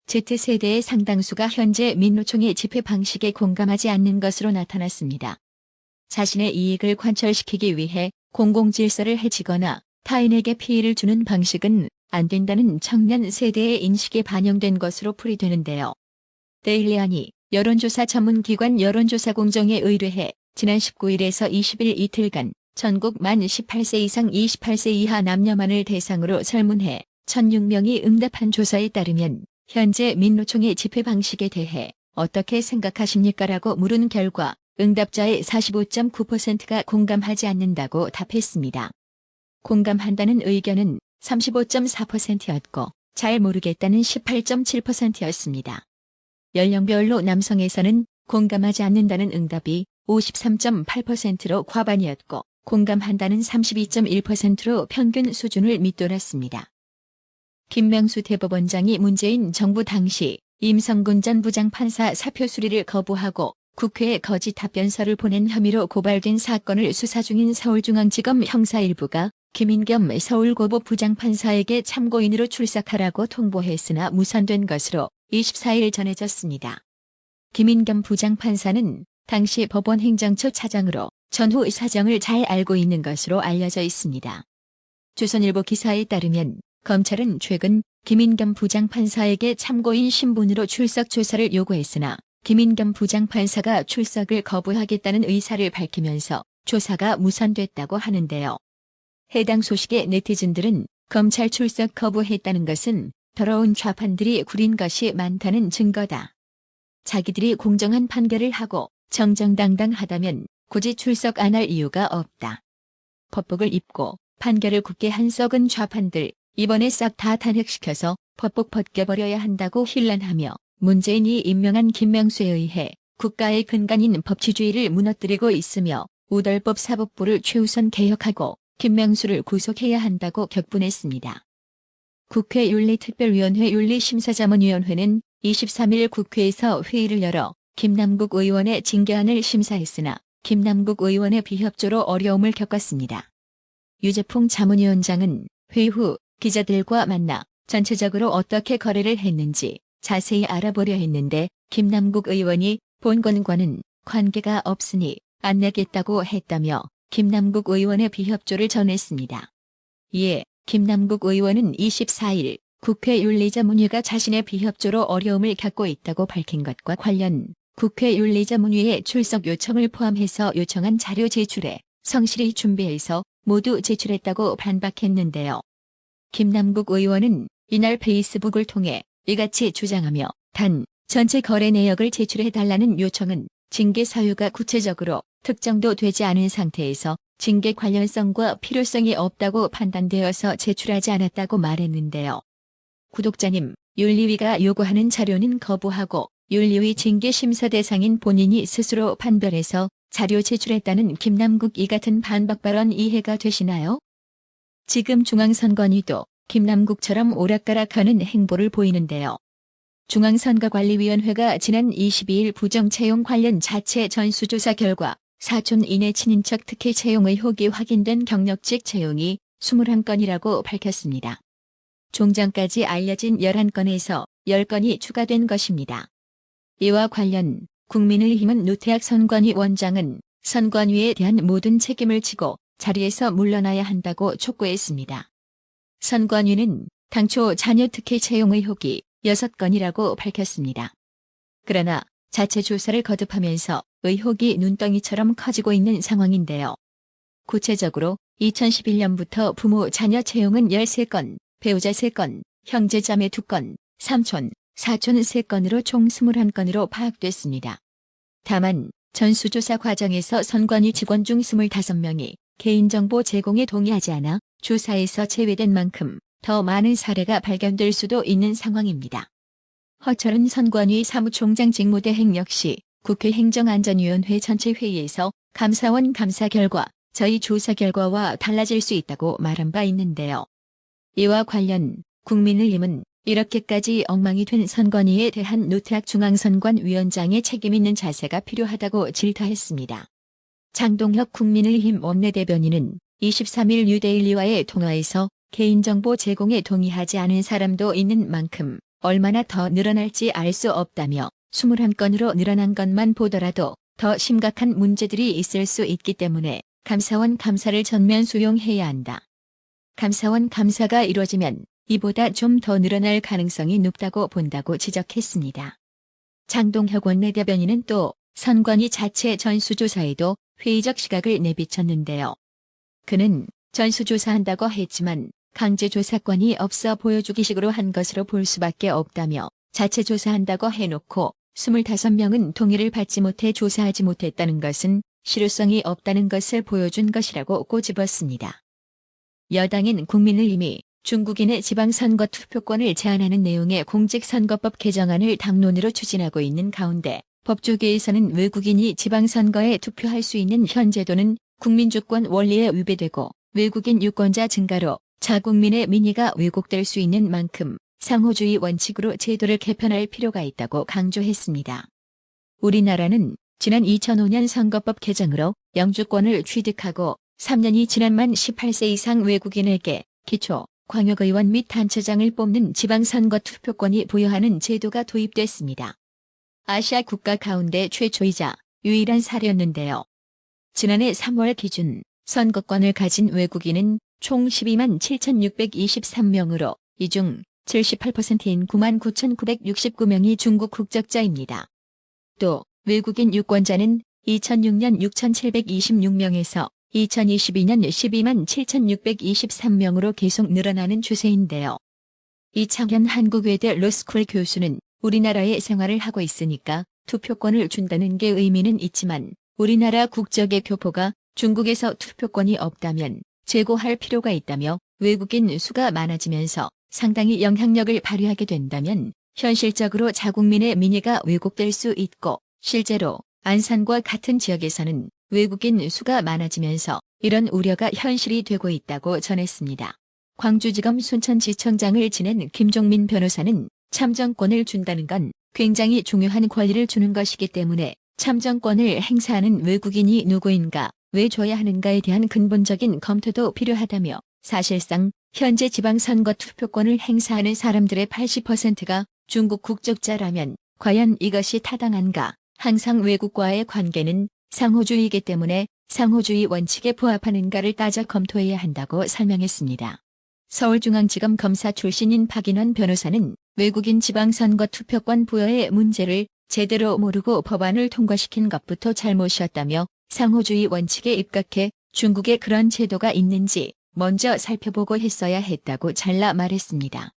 Z세대의 상당수가 현재 민노총의 집회 방식에 공감하지 않는 것으로 나타났습니다. 자신의 이익을 관철시키기 위해 공공질서를 해치거나 타인에게 피해를 주는 방식은 안 된다는 청년 세대의 인식에 반영된 것으로 풀이되는데요. 데일리안이 여론조사 전문기관 여론조사공정에 의뢰해 지난 19일에서 20일 이틀간 전국 만 18세 이상 28세 이하 남녀만을 대상으로 설문해 1,006명이 응답한 조사에 따르면 현재 민노총의 집회 방식에 대해 어떻게 생각하십니까라고 물은 결과 응답자의 45.9%가 공감하지 않는다고 답했습니다. 공감한다는 의견은 35.4%였고 잘 모르겠다는 18.7%였습니다. 연령별로 남성에서는 공감하지 않는다는 응답이 53.8%로 과반이었고 공감한다는 32.1%로 평균 수준을 밑돌았습니다. 김명수 대법원장이 문재인 정부 당시 임성근 전 부장판사 사표 수리를 거부하고 국회에 거짓 답변서를 보낸 혐의로 고발된 사건을 수사 중인 서울중앙지검 형사 1부가 김인겸 서울고법 부장판사에게 참고인으로 출석하라고 통보했으나 무산된 것으로 24일 전해졌습니다. 김인겸 부장판사는 당시 법원 행정처 차장으로 전후 사정을 잘 알고 있는 것으로 알려져 있습니다. 조선일보 기사에 따르면 검찰은 최근 김인겸 부장판사에게 참고인 신분으로 출석 조사를 요구했으나 김인겸 부장판사가 출석을 거부하겠다는 의사를 밝히면서 조사가 무산됐다고 하는데요. 해당 소식에 네티즌들은 검찰 출석 거부했다는 것은 더러운 좌판들이 구린 것이 많다는 증거다. 자기들이 공정한 판결을 하고 정정당당하다면 굳이 출석 안 할 이유가 없다. 법복을 입고 판결을 굳게 한 썩은 좌판들 이번에 싹 다 탄핵시켜서 법복 벗겨버려야 한다고 힐난하며 문재인이 임명한 김명수에 의해 국가의 근간인 법치주의를 무너뜨리고 있으며 우덜법 사법부를 최우선 개혁하고 김명수를 구속해야 한다고 격분했습니다. 국회 윤리특별위원회 윤리심사자문위원회는 23일 국회에서 회의를 열어 김남국 의원의 징계안을 심사했으나 김남국 의원의 비협조로 어려움을 겪었습니다. 유재풍 자문위원장은 회의 후 기자들과 만나 전체적으로 어떻게 거래를 했는지 자세히 알아보려 했는데 김남국 의원이 본건과는 관계가 없으니 안 내겠다고 했다며 김남국 의원의 비협조를 전했습니다. 이에 김남국 의원은 24일 국회 윤리자문위가 자신의 비협조로 어려움을 겪고 있다고 밝힌 것과 관련 국회 윤리자문위의 출석 요청을 포함해서 요청한 자료 제출에 성실히 준비해서 모두 제출했다고 반박했는데요. 김남국 의원은 이날 페이스북을 통해 이같이 주장하며 단 전체 거래 내역을 제출해달라는 요청은 징계 사유가 구체적으로 특정도 되지 않은 상태에서 징계 관련성과 필요성이 없다고 판단되어서 제출하지 않았다고 말했는데요. 구독자님, 윤리위가 요구하는 자료는 거부하고 윤리위 징계 심사 대상인 본인이 스스로 판별해서 자료 제출했다는 김남국 이 같은 반박 발언 이해가 되시나요? 지금 중앙선관위도 김남국처럼 오락가락하는 행보를 보이는데요. 중앙선거관리위원회가 지난 22일 부정채용 관련 자체 전수조사 결과 사촌 이내 친인척 특혜 채용 의혹이 확인된 경력직 채용이 21건이라고 밝혔습니다. 종전까지 알려진 11건에서 10건이 추가된 것입니다. 이와 관련 국민의힘은 노태학 선관위 원장은 선관위에 대한 모든 책임을 지고 자리에서 물러나야 한다고 촉구했습니다. 선관위는 당초 자녀 특혜 채용 의혹이 6건이라고 밝혔습니다. 그러나 자체 조사를 거듭하면서 의혹이 눈덩이처럼 커지고 있는 상황인데요. 구체적으로 2011년부터 부모 자녀 채용은 13건, 배우자 3건, 형제자매 2건, 삼촌, 사촌 3건으로 총 21건으로 파악됐습니다. 다만 전수조사 과정에서 선관위 직원 중 25명이 개인정보 제공에 동의하지 않아 조사에서 제외된 만큼 더 많은 사례가 발견될 수도 있는 상황입니다. 허철은 선관위 사무총장 직무대행 역시 국회 행정안전위원회 전체 회의에서 감사원 감사 결과, 저희 조사 결과와 달라질 수 있다고 말한 바 있는데요. 이와 관련 국민의힘은 이렇게까지 엉망이 된 선관위에 대한 노태학 중앙선관위원장의 책임있는 자세가 필요하다고 질타했습니다. 장동혁 국민의힘 원내대변인은 23일 뉴데일리와의 통화에서 개인정보 제공에 동의하지 않은 사람도 있는 만큼 얼마나 더 늘어날지 알 수 없다며 21건으로 늘어난 것만 보더라도 더 심각한 문제들이 있을 수 있기 때문에 감사원 감사를 전면 수용해야 한다. 감사원 감사가 이루어지면 이보다 좀 더 늘어날 가능성이 높다고 본다고 지적했습니다. 장동혁 원내대변인은 또 선관위 자체 전수조사에도 회의적 시각을 내비쳤는데요. 그는 전수조사한다고 했지만 강제조사권이 없어 보여주기식으로 한 것으로 볼 수밖에 없다며 자체 조사한다고 해놓고 25명은 동의를 받지 못해 조사하지 못했다는 것은 실효성이 없다는 것을 보여준 것이라고 꼬집었습니다. 여당인 국민의힘이 중국인의 지방선거 투표권을 제한하는 내용의 공직선거법 개정안을 당론으로 추진하고 있는 가운데 법조계에서는 외국인이 지방선거에 투표할 수 있는 현 제도는 국민주권 원리에 위배되고 외국인 유권자 증가로 자국민의 민의가 왜곡될 수 있는 만큼 상호주의 원칙으로 제도를 개편할 필요가 있다고 강조했습니다. 우리나라는 지난 2005년 선거법 개정으로 영주권을 취득하고 3년이 지난 만 18세 이상 외국인에게 기초, 광역의원 및 단체장을 뽑는 지방선거 투표권이 부여하는 제도가 도입됐습니다. 아시아 국가 가운데 최초이자 유일한 사례였는데요. 지난해 3월 기준 선거권을 가진 외국인은 총 12만 7,623명으로 이 중 78%인 9만 9,969명이 중국 국적자입니다. 또 외국인 유권자는 2006년 6,726명에서 2022년 12만 7,623명으로 계속 늘어나는 추세인데요. 이창현 한국외대 로스쿨 교수는 우리나라에 생활을 하고 있으니까 투표권을 준다는 게 의미는 있지만 우리나라 국적의 교포가 중국에서 투표권이 없다면 재고할 필요가 있다며 외국인 수가 많아지면서 상당히 영향력을 발휘하게 된다면 현실적으로 자국민의 민의가 왜곡될 수 있고 실제로 안산과 같은 지역에서는 외국인 수가 많아지면서 이런 우려가 현실이 되고 있다고 전했습니다. 광주지검 순천지청장을 지낸 김종민 변호사는 참정권을 준다는 건 굉장히 중요한 권리를 주는 것이기 때문에 참정권을 행사하는 외국인이 누구인가, 왜 줘야 하는가에 대한 근본적인 검토도 필요하다며 사실상 현재 지방선거 투표권을 행사하는 사람들의 80%가 중국 국적자라면 과연 이것이 타당한가? 항상 외국과의 관계는 상호주의이기 때문에 상호주의 원칙에 부합하는가를 따져 검토해야 한다고 설명했습니다. 서울중앙지검 검사 출신인 박인원 변호사는 외국인 지방선거 투표권 부여의 문제를 제대로 모르고 법안을 통과시킨 것부터 잘못이었다며 상호주의 원칙에 입각해 중국에 그런 제도가 있는지 먼저 살펴보고 했어야 했다고 잘라 말했습니다.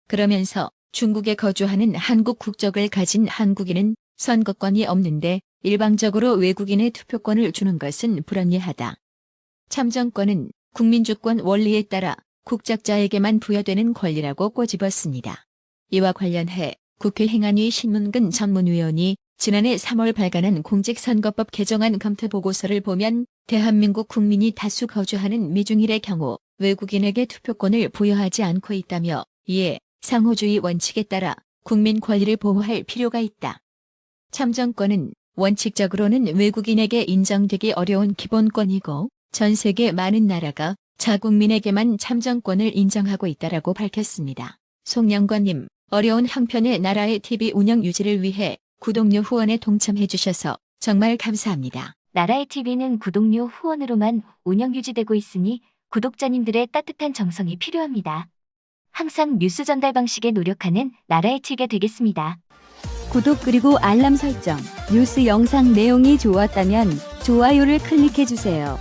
그러면서 중국에 거주하는 한국 국적을 가진 한국인은 선거권이 없는데 일방적으로 외국인의 투표권을 주는 것은 불합리하다. 참정권은 국민주권 원리에 따라 국적자에게만 부여되는 권리라고 꼬집었습니다. 이와 관련해 국회 행안위 신문근 전문위원이 지난해 3월 발간한 공직선거법 개정안 검토 보고서를 보면 대한민국 국민이 다수 거주하는 미중일의 경우 외국인에게 투표권을 부여하지 않고 있다며 이에 상호주의 원칙에 따라 국민 권리를 보호할 필요가 있다. 참정권은 원칙적으로는 외국인에게 인정되기 어려운 기본권이고 전 세계 많은 나라가 자국민에게만 참정권을 인정하고 있다라고 밝혔습니다. 송영권님, 어려운 형편의 나라의 TV 운영 유지를 위해 구독료 후원에 동참해 주셔서 정말 감사합니다. 나라의 TV는 구독료 후원으로만 운영 유지되고 있으니 구독자님들의 따뜻한 정성이 필요합니다. 항상 뉴스 전달 방식에 노력하는 나라의 TV가 되겠습니다. 구독 그리고 알람 설정, 뉴스 영상 내용이 좋았다면 좋아요를 클릭해 주세요.